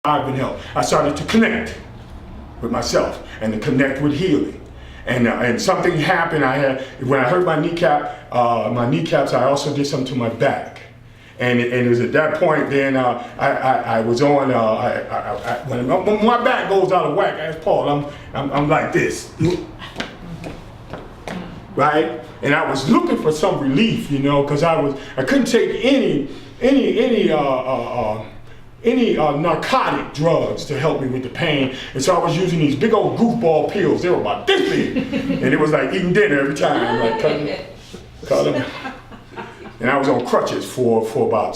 I've been helped. I started to connect with myself and to connect with healing. And something happened. When I hurt my kneecaps, I also did something to my back. And it was at that point then I was on, when my back goes out of whack, I asked Paul, I'm like this, right? And I was looking for some relief, you know, because I couldn't take any narcotic drugs to help me with the pain. And so I was using these big old goofball pills. They were about this big. And it was like eating dinner every time, like cutting. And I was on crutches for about I'd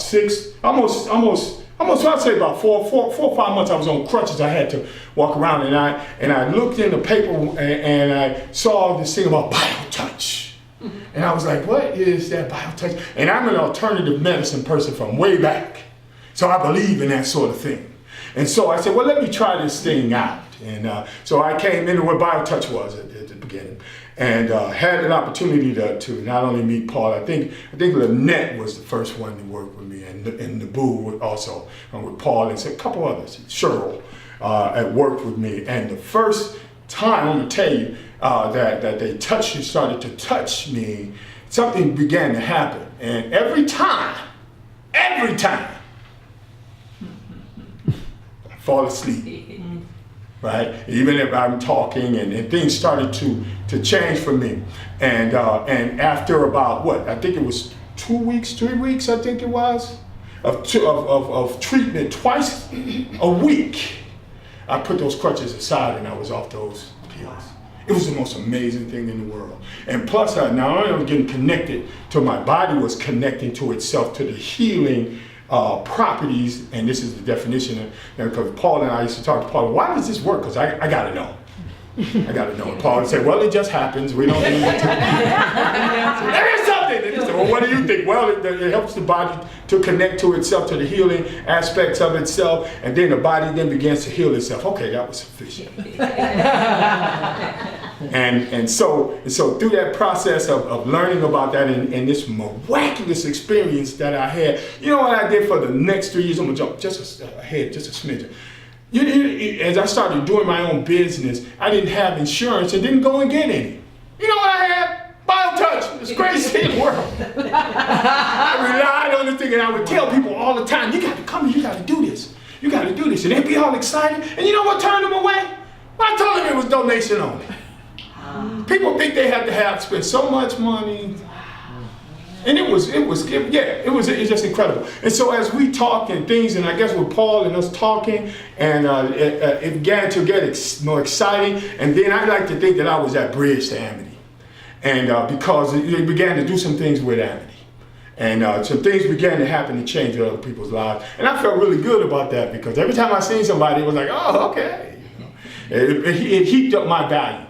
say about four or 5 months I was on crutches. I had to walk around, and I looked in the paper and I saw this thing about BioTouch. And I was like, what is that BioTouch? And I'm an alternative medicine person from way back. So I believe in that sort of thing. And so I said, well, let me try this thing out. And so I came into what BioTouch was at the beginning, and had an opportunity to not only meet Paul. I think Lynette was the first one to work with me, and Naboo also with Paul, and a couple others. Cheryl had worked with me, and the first time, I'm gonna tell you, that they started to touch me, something began to happen, and every time. Fall asleep, right? Even if I'm talking, and things started to change for me. And after about I think it was 2 weeks, 3 weeks, I think it was, of treatment twice a week, I put those crutches aside and I was off those pills. It was the most amazing thing in the world. And plus, not only was getting connected to my body, was connecting to itself, to the healing properties, and this is the definition, because Paul and I used to talk to Paul, why does this work? Because I gotta know. I gotta know. And Paul would say, well, it just happens. We don't need to. There is something. And he said, well, what do you think? Well, it helps the body to connect to itself, to the healing aspects of itself, and then the body then begins to heal itself. Okay, that was sufficient. And so through that process of learning about that and this miraculous experience that I had, you know what I did for the next 3 years? I'm gonna jump just ahead, just a smidgen. As I started doing my own business, I didn't have insurance and didn't go and get any. You know what I had? BioTouch. It's the greatest thing in the world. I relied on the thing, and I would tell people all the time, you got to come here, you got to do this. You got to do this. And they'd be all excited. And you know what turned them away? I told them it was donation only. People think they have to spend so much money. And it was just incredible. And so as we talked and things, and I guess with Paul and us talking, and it began to get more exciting. And then I like to think that I was that bridge to Amity. And because it began to do some things with Amity. And some things began to happen to change other people's lives. And I felt really good about that, because every time I seen somebody, it was like, oh, okay. You know, it heaped up my value.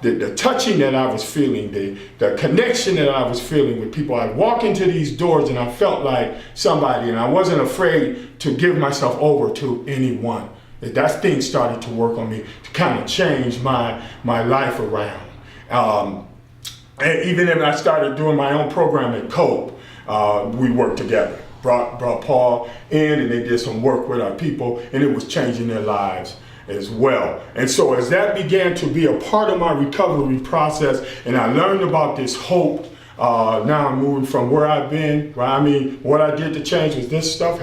The touching that I was feeling, the connection that I was feeling with people. I'd walk into these doors and I felt like somebody, and I wasn't afraid to give myself over to anyone. That thing started to work on me to kind of change my life around. And even if I started doing my own program at Cope, we worked together. Brought Paul in, and they did some work with our people, and it was changing their lives as well. And so as that began to be a part of my recovery process, and I learned about this hope, now I'm moving from where I've been, what I did to change was this stuff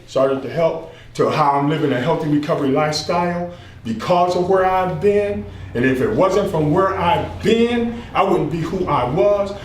started to help, to how I'm living a healthy recovery lifestyle because of where I've been. And if it wasn't from where I've been, I wouldn't be who I was.